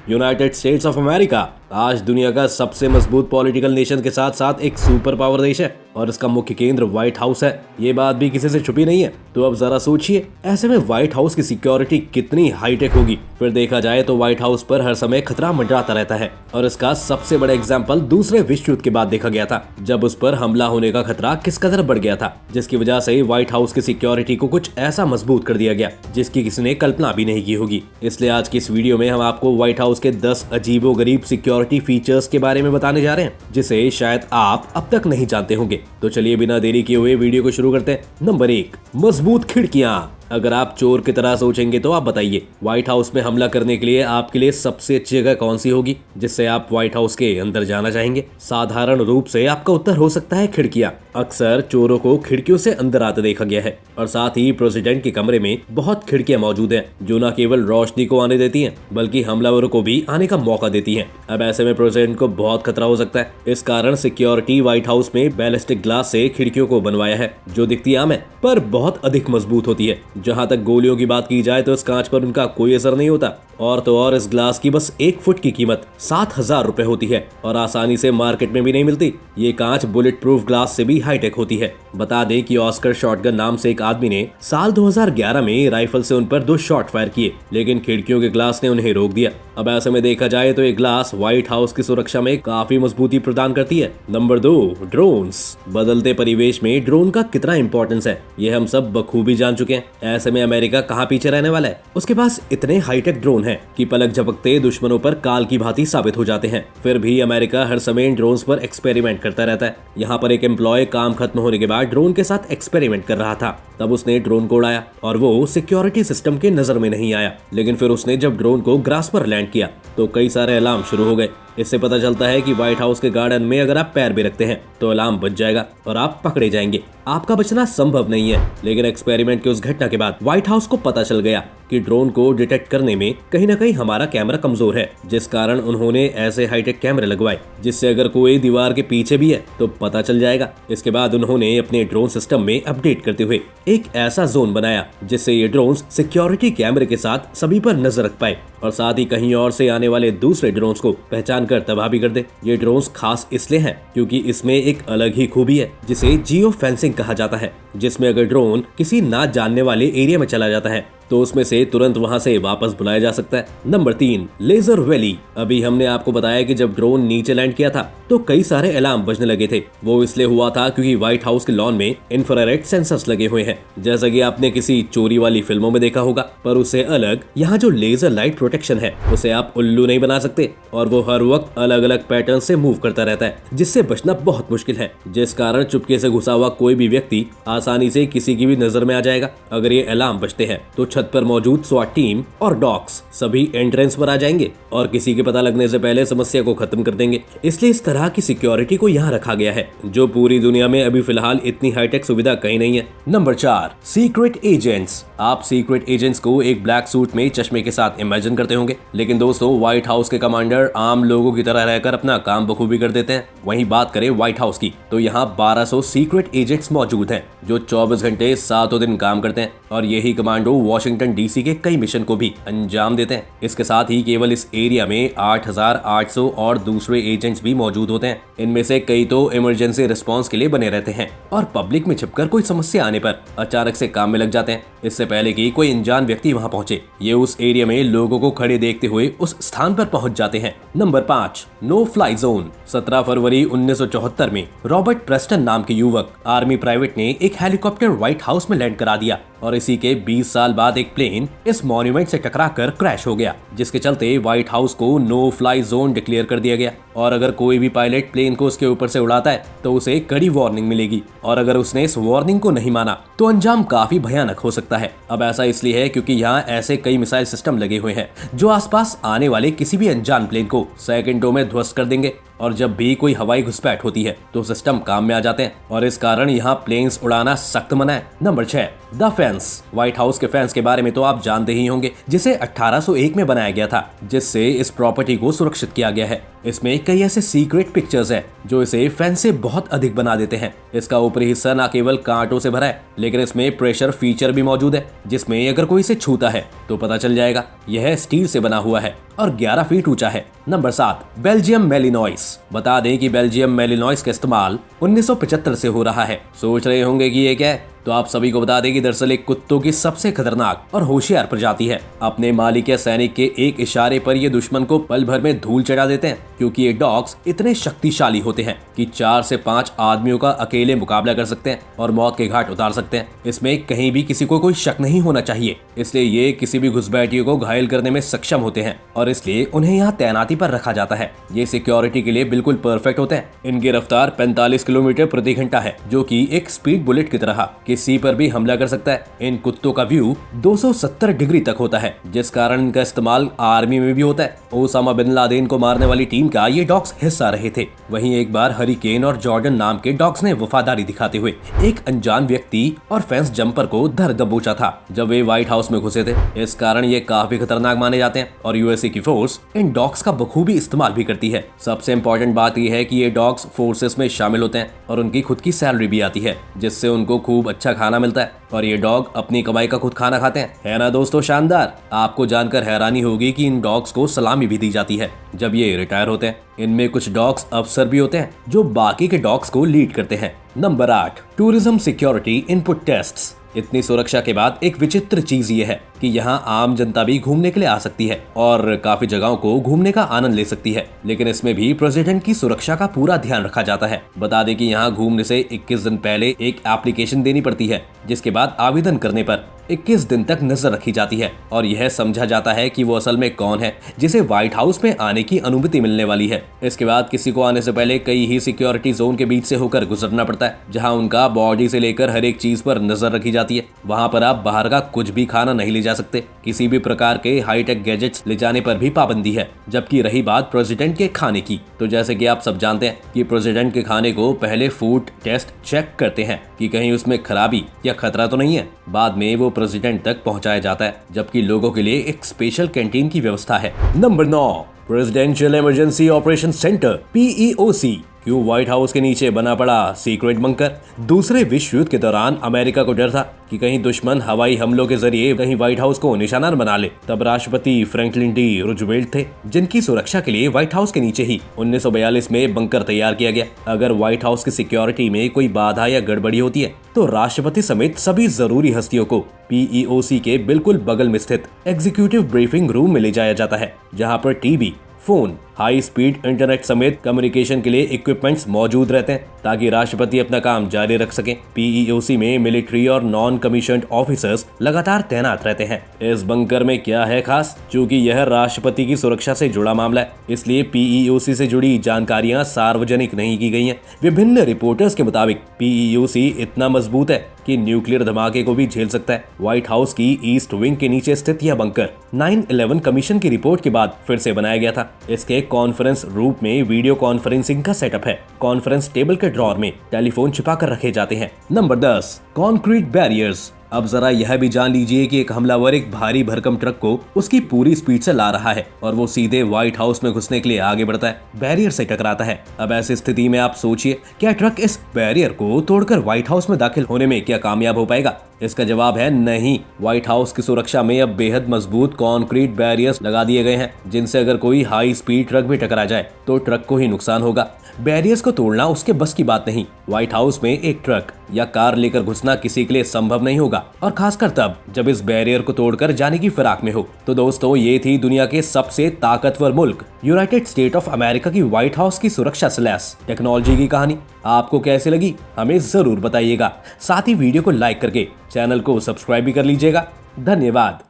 United states of America आज दुनिया का सबसे मजबूत पॉलिटिकल नेशन के साथ साथ एक सुपर पावर देश है और इसका मुख्य केंद्र व्हाइट हाउस है। ये बात भी किसी से छुपी नहीं है। तो अब जरा सोचिए, ऐसे में व्हाइट हाउस की सिक्योरिटी कितनी हाईटेक होगी। फिर देखा जाए तो व्हाइट हाउस पर हर समय खतरा मंडराता रहता है और इसका सबसे बड़ा एग्जाम्पल दूसरे विश्व युद्ध के बाद देखा गया था, जब उस पर हमला होने का खतरा किस कदर बढ़ गया था, जिसकी वजह से व्हाइट हाउस की सिक्योरिटी को कुछ ऐसा मजबूत कर दिया गया जिसकी किसी ने कल्पना भी नहीं की होगी। इसलिए आज की इस वीडियो में हम आपको व्हाइट हाउस के 10 अजीबोगरीब सिक्योरिटी फीचर्स के बारे में बताने जा रहे हैं जिसे शायद आप अब तक नहीं जानते होंगे। तो चलिए बिना देरी किए हुए वीडियो को शुरू करते हैं। नंबर 1, मजबूत खिड़कियां। अगर आप चोर की तरह सोचेंगे तो आप बताइए, व्हाइट हाउस में हमला करने के लिए आपके लिए सबसे अच्छी जगह कौन सी होगी जिससे आप व्हाइट हाउस के अंदर जाना चाहेंगे? साधारण रूप से आपका उत्तर हो सकता है खिड़कियां। अक्सर चोरों को खिड़कियों से अंदर आते देखा गया है और साथ ही प्रेसिडेंट के कमरे में बहुत खिड़कियां मौजूद हैं जो न केवल रोशनी को आने देती हैं बल्कि हमलावरों को भी आने का मौका देती हैं। अब ऐसे में प्रेसिडेंट को बहुत खतरा हो सकता है। इस कारण सिक्योरिटी व्हाइट हाउस में बैलिस्टिक ग्लास से खिड़कियों को बनवाया है जो दिखती आम है पर बहुत अधिक मजबूत होती है। जहां तक गोलियों की बात की जाए तो इस कांच पर उनका कोई असर नहीं होता और तो और इस ग्लास की बस 1 फुट की कीमत 7,000 रुपए होती है और आसानी से मार्केट में भी नहीं मिलती। ये कांच बुलेट प्रूफ ग्लास से भी हाईटेक होती है। बता दें कि ऑस्कर शॉटगन नाम से एक आदमी ने साल 2011 में राइफल से उन पर 2 शॉट फायर किए, लेकिन खिड़कियों के ग्लास ने उन्हें रोक दिया। अब ऐसे में देखा जाए तो ये ग्लास व्हाइट हाउस की सुरक्षा में काफी मजबूती प्रदान करती है। Number 2, drones. बदलते परिवेश में ड्रोन का कितना इंपॉर्टेंस है ये हम सब बखूबी जान चुके हैं। ऐसे में अमेरिका कहाँ पीछे रहने वाला है? उसके पास इतने हाईटेक ड्रोन हैं कि पलक झपकते दुश्मनों पर काल की भांति साबित हो जाते हैं। फिर भी अमेरिका हर समय इन ड्रोन्स पर एक्सपेरिमेंट करता रहता है। यहाँ पर एक एम्प्लॉय काम खत्म होने के बाद ड्रोन के साथ एक्सपेरिमेंट कर रहा था, तब उसने ड्रोन को उड़ाया और वो सिक्योरिटी सिस्टम के नजर में नहीं आया। लेकिन फिर उसने जब ड्रोन को ग्रास पर लैंड किया तो कई सारे अलार्म शुरू हो गए। इससे पता चलता है कि व्हाइट हाउस के गार्डन में अगर आप पैर भी रखते हैं तो अलार्म बज जाएगा और आप पकड़े जाएंगे। आपका बचना संभव नहीं है। लेकिन एक्सपेरिमेंट की उस घटना के बाद व्हाइट हाउस को पता चल गया कि ड्रोन को डिटेक्ट करने में कहीं न कहीं हमारा कैमरा कमजोर है, जिस कारण उन्होंने ऐसे हाईटेक कैमरे लगवाए जिससे अगर कोई दीवार के पीछे भी है तो पता चल जाएगा। इसके बाद उन्होंने अपने ड्रोन सिस्टम में अपडेट करते हुए एक ऐसा जोन बनाया जिससे ये ड्रोन सिक्योरिटी कैमरे के साथ सभी पर नजर रख पाए और साथ ही कहीं और से आने वाले दूसरे ड्रोन्स को पहचान कर तबाह भी कर दे। ये ड्रोन्स खास इसलिए हैं क्योंकि इसमें एक अलग ही खूबी है जिसे जियो फेंसिंग कहा जाता है, जिसमें अगर ड्रोन किसी ना जानने वाले एरिया में चला जाता है तो उसमें से तुरंत वहां से वापस बुलाया जा सकता है। Number 3, leisure valley. अभी हमने आपको बताया कि जब ड्रोन नीचे लैंड किया था तो कई सारे अलार्म बजने लगे थे। वो इसलिए हुआ था क्योंकि व्हाइट हाउस के लॉन में इंफ्रारेड सेंसर्स लगे हुए हैं, जैसा कि आपने किसी चोरी वाली फिल्मों में देखा होगा। पर उससे अलग यहाँ जो लेजर लाइट प्रोटेक्शन है उसे आप उल्लू नहीं बना सकते और वो हर वक्त अलग अलग पैटर्न से मूव करता रहता है, जिससे बचना बहुत मुश्किल है, जिस कारण चुपके से घुसा हुआ कोई भी व्यक्ति आसानी से किसी की भी नजर में आ जाएगा। अगर ये अलार्म बजते हैं तो छत पर मौजूद स्वाट टीम और डॉग्स सभी एंट्रेंस पर आ जाएंगे और किसी के पता लगने से पहले समस्या को खत्म कर देंगे। इसलिए इस तरह की सिक्योरिटी को यहाँ रखा गया है जो पूरी दुनिया में अभी फिलहाल इतनी हाईटेक सुविधा कहीं नहीं है। Number 4, secret agents. आप सीक्रेट एजेंट्स को एक ब्लैक सूट में चश्मे के साथ इमेजिन करते होंगे, लेकिन दोस्तों व्हाइट हाउस के कमांडर आम लोगों की तरह रहकर अपना काम बखूबी कर देते हैं। वहीं बात करें व्हाइट हाउस की तो यहाँ 1200 सीक्रेट एजेंट्स मौजूद हैं जो 24 घंटे 7 दिन काम करते हैं और यही कमांडो वॉशिंगटन डीसी के कई मिशन को भी अंजाम देते हैं। इसके साथ ही केवल इस एरिया में 8,800 और दूसरे एजेंट्स भी मौजूद होते हैं। इनमें से कई तो इमरजेंसी रिस्पांस के लिए बने रहते हैं और पब्लिक में छिपकर कोई समस्या आने पर अचानक से काम में लग जाते हैं इससे पहले कि कोई अनजान व्यक्ति वहां पहुंचे। ये उस एरिया में लोगों को खड़े देखते हुए उस स्थान पर पहुंच जाते हैं। Number 5, no fly zone. 17 फरवरी 1974 में रॉबर्ट प्रेस्टन नाम के युवक आर्मी प्राइवेट ने एक हेलीकॉप्टर व्हाइट हाउस में लैंड करा दिया और इसी के 20 साल बाद एक प्लेन इस मॉन्यूमेंट से टकराकर क्रैश हो गया, जिसके चलते व्हाइट हाउस को नो फ्लाई जोन डिक्लेयर कर दिया गया और अगर कोई भी पायलट प्लेन को उसके ऊपर से उड़ाता है तो उसे कड़ी वार्निंग मिलेगी और अगर उसने इस वार्निंग को नहीं माना तो अंजाम काफी भयानक हो सकता है। अब ऐसा इसलिए है क्योंकि यहाँ ऐसे कई मिसाइल सिस्टम लगे हुए हैं जो आसपास आने वाले किसी भी अनजान प्लेन को सेकंडों में ध्वस्त कर देंगे और जब भी कोई हवाई घुसपैठ होती है तो सिस्टम काम में आ जाते हैं और इस कारण यहाँ प्लेन्स उड़ाना सख्त मना है। Number 6, the fence. White house के फेंस के बारे में तो आप जानते ही होंगे, जिसे 1801 में बनाया गया था जिससे इस प्रॉपर्टी को सुरक्षित किया गया है। इसमें कई ऐसे सीक्रेट पिक्चर्स है जो इसे फैंस से बहुत अधिक बना देते हैं। इसका ऊपरी हिस्सा न केवल कांटों से भरा है, लेकिन इसमें प्रेशर फीचर भी मौजूद है, जिसमें अगर कोई इसे छूता है तो पता चल जाएगा यह स्टील से बना हुआ है और 11 फीट ऊंचा है। Number 7, Belgium Malinois. बता दें कि बेल्जियम मेलिनॉइस का इस्तेमाल 1975 से हो रहा है। सोच रहे होंगे कि ये क्या है, तो आप सभी को बता दें कि दरअसल एक कुत्तों की सबसे खतरनाक और होशियार प्रजाति है। अपने मालिक या सैनिक के एक इशारे पर ये दुश्मन को पल भर में धूल चढ़ा देते हैं, क्योंकि ये डॉग्स इतने शक्तिशाली होते हैं कि 4 से 5 आदमियों का अकेले मुकाबला कर सकते हैं और मौत के घाट उतार सकते हैं। इसमें कहीं भी किसी को कोई शक नहीं होना चाहिए, इसलिए ये किसी भी घुसपैठियों को घायल करने में सक्षम होते हैं और इसलिए उन्हें यहाँ तैनाती पर रखा जाता है। ये सिक्योरिटी के लिए बिल्कुल परफेक्ट होते हैं। इनकी रफ्तार 45 किलोमीटर प्रति घंटा है, जो कि एक स्पीड बुलेट की तरह किसी पर भी हमला कर सकता है। इन कुत्तों का व्यू 270 डिग्री तक होता है, जिस कारण इनका इस्तेमाल आर्मी में भी होता है। ओसामा बिन लादेन को मारने वाली टीम का ये डॉग्स हिस्सा रहे थे। वहीं एक बार हरिकेन और जॉर्डन नाम के डॉग्स ने वफादारी दिखाते हुए एक अनजान व्यक्ति और फेंस जंपर को धर दबोचा था जब वे व्हाइट हाउस में घुसे थे। इस कारण ये काफी खतरनाक माने जाते हैं और यूएसए की फोर्स इन डॉग्स का बखूबी इस्तेमाल भी करती है। सबसे इम्पोर्टेंट बात यह है कि ये डॉग्स फोर्सेस में शामिल होते हैं और उनकी खुद की सैलरी भी आती है, जिससे उनको खूब अच्छा खाना मिलता है और ये डॉग अपनी कमाई का खुद खाना खाते हैं। है ना दोस्तों शानदार। आपको जानकर हैरानी होगी कि इन डॉग्स को सलामी भी दी जाती है जब ये रिटायर होते हैं। इनमें कुछ डॉग्स अफसर भी होते हैं जो बाकी के डॉग्स को लीड करते हैं। Number 8, tourism security input tests. इतनी सुरक्षा के बाद एक विचित्र चीज ये है कि यहाँ आम जनता भी घूमने के लिए आ सकती है और काफी जगहों को घूमने का आनंद ले सकती है, लेकिन इसमें भी प्रेसिडेंट की सुरक्षा का पूरा ध्यान रखा जाता है। बता दें कि यहाँ घूमने से 21 दिन पहले एक एप्लीकेशन देनी पड़ती है, जिसके बाद आवेदन करने पर 21 दिन तक नजर रखी जाती है और यह समझा जाता है कि वो असल में कौन है जिसे व्हाइट हाउस में आने की अनुमति मिलने वाली है। इसके बाद किसी को आने से पहले कई ही सिक्योरिटी जोन के बीच से होकर गुजरना पड़ता है, जहाँ उनका बॉडी से लेकर हर एक चीज पर नजर रखी जाती है। वहाँ पर आप बाहर का कुछ भी खाना नहीं ले जा सकते। किसी भी प्रकार के हाईटेक गैजेट्स ले जाने पर भी पाबंदी है। जबकि रही बात प्रेसिडेंट के खाने की, तो जैसे कि आप सब जानते हैं कि प्रेसिडेंट के खाने को पहले फूड टेस्ट चेक करते हैं कि कहीं उसमें खराबी या खतरा तो नहीं है। बाद में वो प्रेसिडेंट तक पहुंचाया जाता है, जबकि लोगों के लिए एक स्पेशल कैंटीन की व्यवस्था है। Number 9, presidential emergency operation centre PEOC। क्यों व्हाइट हाउस के नीचे बना पड़ा सीक्रेट बंकर? दूसरे विश्व युद्ध के दौरान अमेरिका को डर था कि कहीं दुश्मन हवाई हमलों के जरिए कहीं व्हाइट हाउस को निशाना बना ले। तब राष्ट्रपति फ्रैंकलिन डी रूजवेल्ट थे, जिनकी सुरक्षा के लिए व्हाइट हाउस के नीचे ही 1942 में बंकर तैयार किया गया। अगर व्हाइट हाउस की सिक्योरिटी में कोई बाधा या गड़बड़ी होती है तो राष्ट्रपति समेत सभी जरूरी हस्तियों को PEOC के बिल्कुल बगल में स्थित एग्जीक्यूटिव ब्रीफिंग रूम में ले जाया जाता है, जहाँ पर TV, phone, high speed internet समेत कम्युनिकेशन के लिए इक्विपमेंट्स मौजूद रहते हैं ताकि राष्ट्रपति अपना काम जारी रख सकें। PEOC में मिलिट्री और नॉन कमीशन्ड ऑफिसर्स लगातार तैनात रहते हैं। इस बंकर में क्या है खास? क्योंकि यह राष्ट्रपति की सुरक्षा से जुड़ा मामला है, इसलिए PEOC से जुड़ी जानकारियां सार्वजनिक नहीं की गई हैं। विभिन्न रिपोर्टर्स के मुताबिक PEOC इतना मजबूत है कि न्यूक्लियर धमाके को भी झेल सकता है। व्हाइट हाउस की ईस्ट विंग के नीचे स्थित यह बंकर 9/11 कमीशन की रिपोर्ट के बाद फिर से बनाया गया था। इसके कॉन्फ्रेंस रूम में वीडियो कॉन्फ्रेंसिंग का सेटअप है। कॉन्फ्रेंस टेबल के ड्रॉर में टेलीफोन छिपा कर रखे जाते हैं। Number 10, concrete barriers. अब जरा यह भी जान लीजिए कि एक हमलावर एक भारी भरकम ट्रक को उसकी पूरी स्पीड से ला रहा है और वो सीधे व्हाइट हाउस में घुसने के लिए आगे बढ़ता है, बैरियर से टकराता है। अब ऐसी स्थिति में आप सोचिए, क्या ट्रक इस बैरियर को तोड़कर व्हाइट हाउस में दाखिल होने में क्या कामयाब हो पाएगा? इसका जवाब है नहीं। व्हाइट हाउस की सुरक्षा में अब बेहद मजबूत कंक्रीट बैरियर्स लगा दिए गए हैं, जिनसे अगर कोई हाई स्पीड ट्रक भी टकरा जाए तो ट्रक को ही नुकसान होगा। बैरियर्स को तोड़ना उसके बस की बात नहीं। व्हाइट हाउस में एक ट्रक या कार लेकर घुसना किसी के लिए संभव नहीं होगा, और खासकर तब जब इस बैरियर को तोड़कर जाने की फिराक में हो। तो दोस्तों, ये थी दुनिया के सबसे ताकतवर मुल्क यूनाइटेड स्टेट ऑफ अमेरिका की व्हाइट हाउस की सुरक्षा स्लैश टेक्नोलॉजी की कहानी। आपको कैसी लगी हमें जरूर बताइएगा। साथ ही वीडियो को लाइक करके चैनल को सब्सक्राइब भी कर लीजिएगा। धन्यवाद।